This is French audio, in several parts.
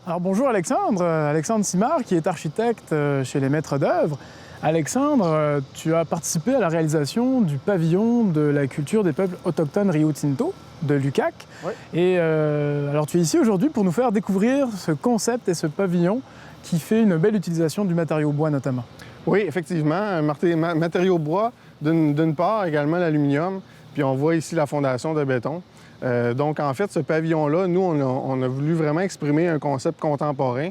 Alors bonjour Alexandre, Alexandre Simard qui est architecte chez les Maîtres d'œuvre. Alexandre, tu as participé à la réalisation du pavillon de la culture des peuples autochtones Rio Tinto de l'UQAC. Ouais. Et alors tu es ici aujourd'hui pour nous faire découvrir ce concept et ce pavillon qui fait une belle utilisation du matériau bois notamment. Oui, effectivement, un matériau bois d'une part, également l'aluminium, puis on voit ici la fondation de béton. Donc, en fait, ce pavillon-là, nous, on a voulu vraiment exprimer un concept contemporain,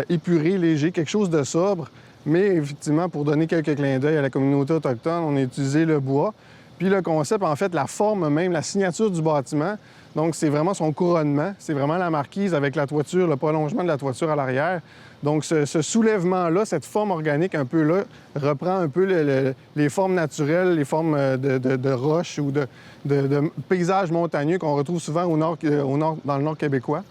épuré, léger, quelque chose de sobre, mais effectivement, pour donner quelques clins d'œil à la communauté autochtone, on a utilisé le bois. Puis le concept, en fait, la forme même, la signature du bâtiment, donc c'est vraiment son couronnement, c'est vraiment la marquise avec la toiture, le prolongement de la toiture à l'arrière. Donc ce soulèvement-là, cette forme organique un peu là, reprend un peu les formes naturelles, les formes de roches ou de paysages montagneux qu'on retrouve souvent au nord, dans le nord québécois.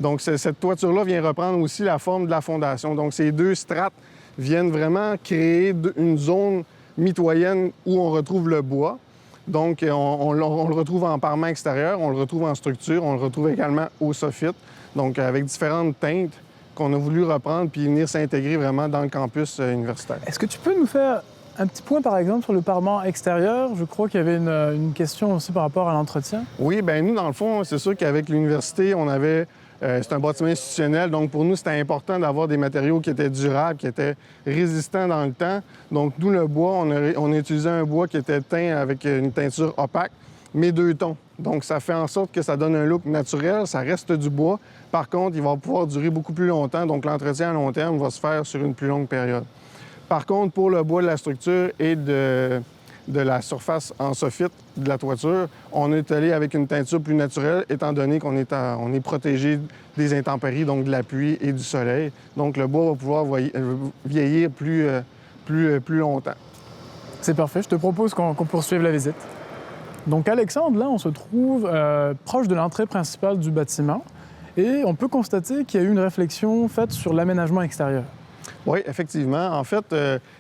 Donc cette toiture-là vient reprendre aussi la forme de la fondation. Donc ces deux strates viennent vraiment créer une zone mitoyenne où on retrouve le bois. Donc, on le retrouve en parement extérieur, on le retrouve en structure, on le retrouve également au soffit, donc avec différentes teintes qu'on a voulu reprendre puis venir s'intégrer vraiment dans le campus universitaire. Est-ce que tu peux nous faire un petit point par exemple sur le parement extérieur? Je crois qu'il y avait une question aussi par rapport à l'entretien. Oui, bien nous, dans le fond, c'est sûr qu'avec l'université, on avait... c'est un bâtiment institutionnel, donc pour nous, c'était important d'avoir des matériaux qui étaient durables, qui étaient résistants dans le temps. Donc, d'où le bois, on a utilisé un bois qui était teint avec une teinture opaque, mais 2 tons. Donc, ça fait en sorte que ça donne un look naturel, ça reste du bois. Par contre, il va pouvoir durer beaucoup plus longtemps, donc l'entretien à long terme va se faire sur une plus longue période. Par contre, pour le bois de la structure et de la surface en soffit de la toiture, on est allé avec une teinture plus naturelle, étant donné qu'on est protégé des intempéries, donc de la pluie et du soleil. Donc, le bois va pouvoir vieillir plus longtemps. C'est parfait, je te propose qu'on poursuive la visite. Donc Alexandre, là, on se trouve proche de l'entrée principale du bâtiment et on peut constater qu'il y a eu une réflexion faite sur l'aménagement extérieur. Oui, effectivement. En fait,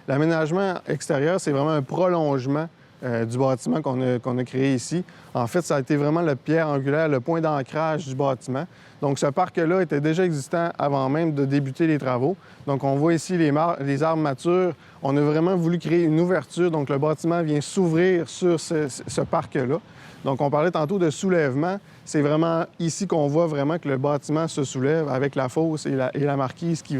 l'aménagement extérieur, c'est vraiment un prolongement du bâtiment qu'on a créé ici. En fait, ça a été vraiment la pierre angulaire, le point d'ancrage du bâtiment. Donc, ce parc-là était déjà existant avant même de débuter les travaux. Donc, on voit ici les arbres matures. On a vraiment voulu créer une ouverture. Donc, le bâtiment vient s'ouvrir sur ce parc-là. Donc, on parlait tantôt de soulèvement. C'est vraiment ici qu'on voit vraiment que le bâtiment se soulève avec la fosse et la marquise qui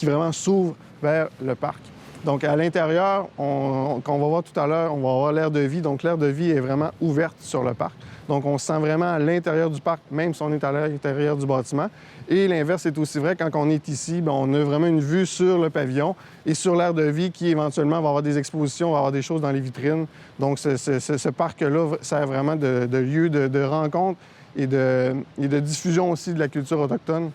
vraiment s'ouvre vers le parc. Donc, à l'intérieur, qu'on va voir tout à l'heure, on va avoir l'aire de vie. Donc, l'aire de vie est vraiment ouverte sur le parc. Donc, on se sent vraiment à l'intérieur du parc, même si on est à l'intérieur du bâtiment. Et l'inverse est aussi vrai. Quand on est ici, bien, on a vraiment une vue sur le pavillon et sur l'aire de vie qui, éventuellement, va avoir des expositions, va avoir des choses dans les vitrines. Donc, ce parc-là sert vraiment de lieu de rencontre et de diffusion aussi de la culture autochtone.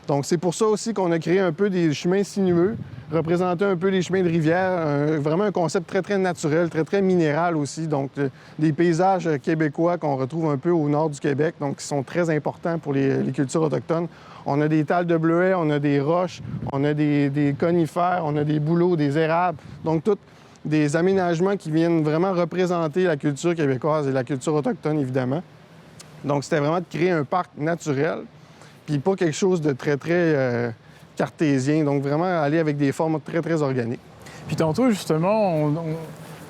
Donc, c'est pour ça aussi qu'on a créé un peu des chemins sinueux, représenter un peu les chemins de rivière, vraiment un concept très, très naturel, très, très minéral aussi. Donc, des paysages québécois qu'on retrouve un peu au nord du Québec, donc qui sont très importants pour les cultures autochtones. On a des tals de bleuets, on a des roches, on a des conifères, on a des bouleaux, des érables. Donc, tous des aménagements qui viennent vraiment représenter la culture québécoise et la culture autochtone, évidemment. Donc, c'était vraiment de créer un parc naturel, puis pas quelque chose de très, très cartésien. Donc, vraiment aller avec des formes très, très organiques. Puis tantôt, justement,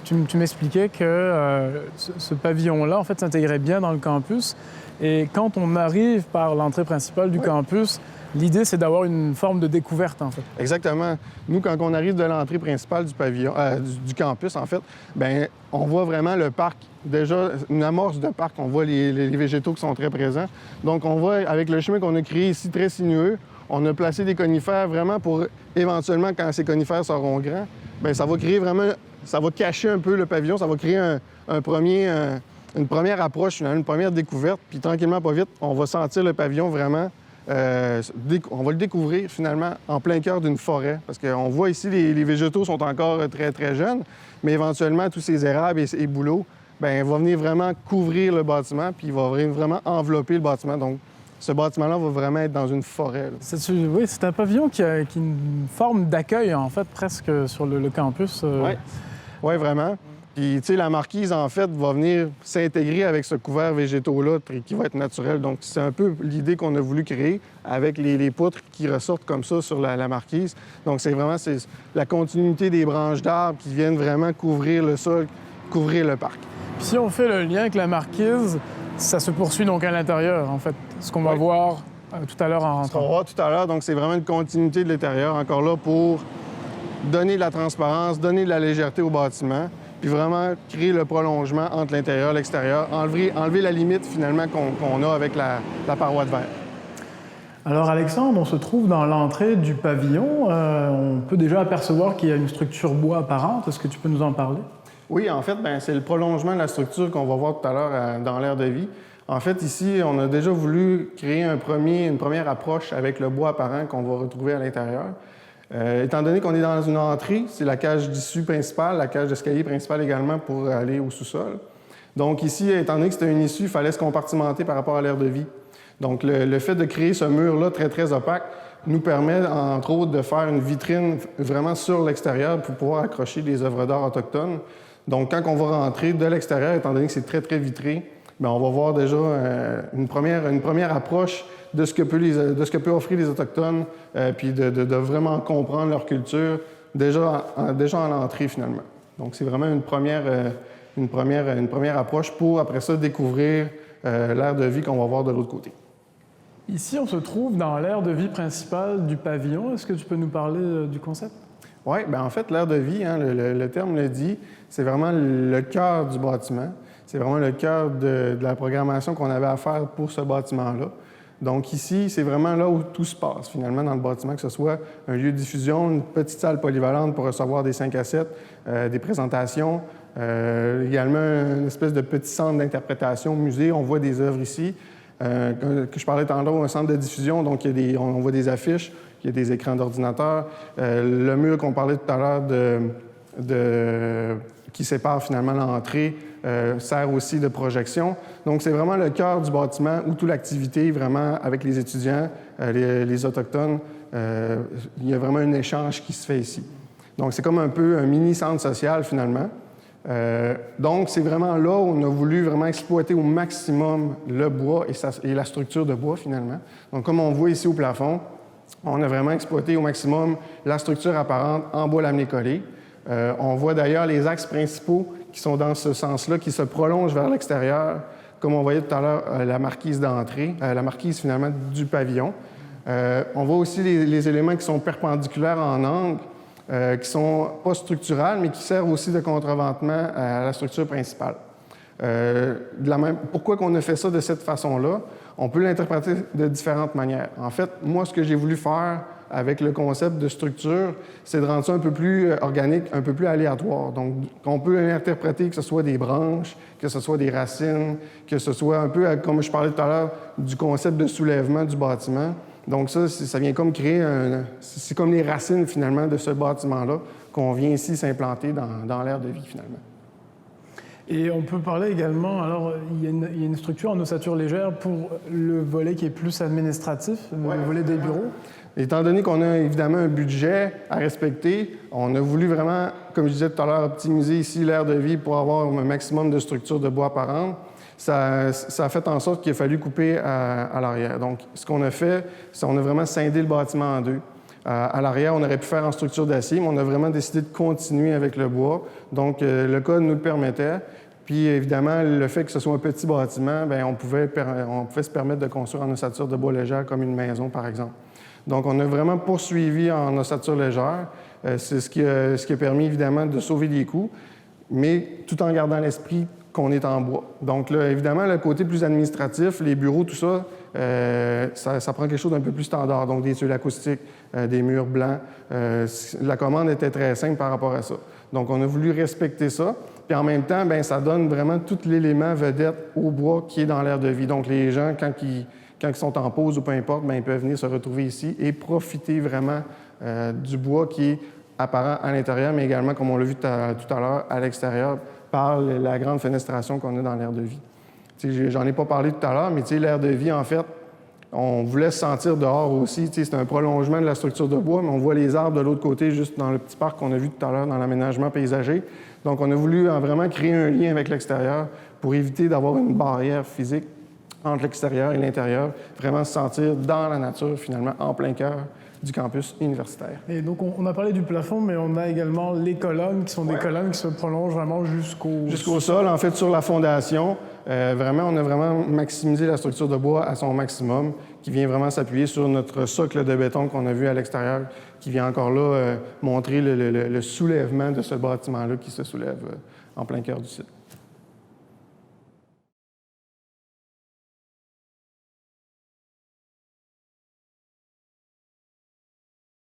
tu m'expliquais que ce pavillon-là, en fait, s'intégrait bien dans le campus. Et quand on arrive par l'entrée principale du campus, l'idée, c'est d'avoir une forme de découverte, en fait. Exactement. Nous, quand on arrive de l'entrée principale du pavillon, du campus, en fait, bien, on voit vraiment le parc. Déjà, une amorce de parc. On voit les végétaux qui sont très présents. Donc, on voit, avec le chemin qu'on a créé ici, très sinueux, on a placé des conifères vraiment pour, éventuellement, quand ces conifères seront grands, bien, ça va créer vraiment... Ça va cacher un peu le pavillon, ça va créer une première approche, une première découverte. Puis, tranquillement, pas vite, on va sentir le pavillon vraiment... on va le découvrir finalement en plein cœur d'une forêt. Parce qu'on voit ici, les végétaux sont encore très, très jeunes, mais éventuellement, tous ces érables et bouleaux, bien, vont venir vraiment couvrir le bâtiment, puis il va vraiment envelopper le bâtiment. Donc, ce bâtiment-là va vraiment être dans une forêt. Oui, c'est un pavillon qui a une forme d'accueil, en fait, presque sur le campus. Oui, vraiment. Puis, tu sais, la marquise, en fait, va venir s'intégrer avec ce couvert végétaux-là qui va être naturel. Donc, c'est un peu l'idée qu'on a voulu créer avec les poutres qui ressortent comme ça sur la marquise. Donc, c'est la continuité des branches d'arbres qui viennent vraiment couvrir le sol, couvrir le parc. Puis si on fait le lien avec la marquise, ça se poursuit donc à l'intérieur, en fait, ce qu'on va voir tout à l'heure en rentrant. On va voir tout à l'heure, donc c'est vraiment une continuité de l'intérieur, encore là pour donner de la transparence, donner de la légèreté au bâtiment, puis vraiment créer le prolongement entre l'intérieur et l'extérieur, enlever la limite finalement qu'on a avec la paroi de verre. Alors Alexandre, on se trouve dans l'entrée du pavillon. On peut déjà apercevoir qu'il y a une structure bois apparente. Est-ce que tu peux nous en parler? Oui, en fait, c'est le prolongement de la structure qu'on va voir tout à l'heure dans l'aire de vie. En fait, ici, on a déjà voulu créer une première approche avec le bois apparent qu'on va retrouver à l'intérieur. Étant donné qu'on est dans une entrée, c'est la cage d'issue principale, la cage d'escalier principale également pour aller au sous-sol. Donc ici, étant donné que c'était une issue, il fallait se compartimenter par rapport à l'aire de vie. Donc le fait de créer ce mur-là très, très opaque nous permet, entre autres, de faire une vitrine vraiment sur l'extérieur pour pouvoir accrocher des œuvres d'art autochtones. Donc quand on va rentrer de l'extérieur, étant donné que c'est très, très vitré, bien, on va voir déjà une première approche de ce que peut offrir les Autochtones, puis de vraiment comprendre leur culture déjà en entrée, finalement. Donc, c'est vraiment une première approche pour, après ça, découvrir l'aire de vie qu'on va voir de l'autre côté. Ici, on se trouve dans l'aire de vie principale du pavillon. Est-ce que tu peux nous parler du concept? Oui, bien en fait, l'aire de vie, hein, le terme le dit, c'est vraiment le cœur du bâtiment. C'est vraiment le cœur de la programmation qu'on avait à faire pour ce bâtiment-là. Donc ici, c'est vraiment là où tout se passe, finalement, dans le bâtiment, que ce soit un lieu de diffusion, une petite salle polyvalente pour recevoir des 5 à 7, des présentations, également une espèce de petit centre d'interprétation, musée. On voit des œuvres ici. Que je parlais tantôt, un centre de diffusion, donc on voit des affiches, il y a des écrans d'ordinateur. Le mur qu'on parlait tout à l'heure qui sépare finalement l'entrée sert aussi de projection. Donc, c'est vraiment le cœur du bâtiment où toute l'activité, vraiment, avec les étudiants, les Autochtones, il y a vraiment un échange qui se fait ici. Donc, c'est comme un peu un mini-centre social, finalement. Donc, c'est vraiment là où on a voulu vraiment exploiter au maximum le bois et la structure de bois, finalement. Donc, comme on voit ici au plafond, on a vraiment exploité au maximum la structure apparente en bois laminé collé. On voit d'ailleurs les axes principaux qui sont dans ce sens-là, qui se prolongent vers l'extérieur, comme on voyait tout à l'heure la marquise d'entrée, la marquise finalement du pavillon. On voit aussi les éléments qui sont perpendiculaires en angle, qui sont pas structurales, mais qui servent aussi de contreventement à la structure principale. Pourquoi qu'on a fait ça de cette façon-là? On peut l'interpréter de différentes manières. En fait, moi, ce que j'ai voulu faire avec le concept de structure, c'est de rendre ça un peu plus organique, un peu plus aléatoire. Donc, on peut l'interpréter que ce soit des branches, que ce soit des racines, que ce soit un peu, comme je parlais tout à l'heure, du concept de soulèvement du bâtiment. Donc ça vient comme créer c'est comme les racines, finalement, de ce bâtiment-là qu'on vient ici s'implanter dans l'aire de vie, finalement. Et on peut parler également, alors il y a une structure en ossature légère pour le volet qui est plus administratif, le volet des bureaux. Étant donné qu'on a évidemment un budget à respecter, on a voulu vraiment, comme je disais tout à l'heure, optimiser ici l'aire de vie pour avoir un maximum de structure de bois apparente. Ça a fait en sorte qu'il a fallu couper à l'arrière. Donc, ce qu'on a fait, c'est qu'on a vraiment scindé le bâtiment en deux. À l'arrière, on aurait pu faire en structure d'acier, mais on a vraiment décidé de continuer avec le bois. Donc, le code nous le permettait. Puis, évidemment, le fait que ce soit un petit bâtiment, bien, on pouvait se permettre de construire en ossature de bois légère comme une maison, par exemple. Donc, on a vraiment poursuivi en ossature légère. C'est ce qui a permis, évidemment, de sauver des coûts, mais tout en gardant l'esprit qu'on est en bois. Donc, là, évidemment, le côté plus administratif, les bureaux, tout ça, ça prend quelque chose d'un peu plus standard. Donc, des tuiles acoustiques, des murs blancs. La commande était très simple par rapport à ça. Donc, on a voulu respecter ça. Puis, en même temps, bien, ça donne vraiment tout l'élément vedette au bois qui est dans l'aire de vie. Donc, les gens, quand ils sont en pause ou peu importe, bien, ils peuvent venir se retrouver ici et profiter vraiment du bois qui est apparent à l'intérieur, mais également, comme on l'a vu tout à l'heure, à l'extérieur, par la grande fenestration qu'on a dans l'aire de vie. J'en ai pas parlé tout à l'heure, mais l'aire de vie, en fait, on voulait se sentir dehors aussi. C'est un prolongement de la structure de bois, mais on voit les arbres de l'autre côté, juste dans le petit parc qu'on a vu tout à l'heure dans l'aménagement paysager. Donc, on a voulu vraiment créer un lien avec l'extérieur pour éviter d'avoir une barrière physique entre l'extérieur et l'intérieur, vraiment se sentir dans la nature, finalement, en plein cœur du campus universitaire. Et donc, on a parlé du plafond, mais on a également les colonnes, qui sont des colonnes qui se prolongent vraiment jusqu'au sol. En fait, sur la fondation, on a vraiment maximisé la structure de bois à son maximum, qui vient vraiment s'appuyer sur notre socle de béton qu'on a vu à l'extérieur, qui vient encore là montrer le soulèvement de ce bâtiment-là qui se soulève en plein cœur du site.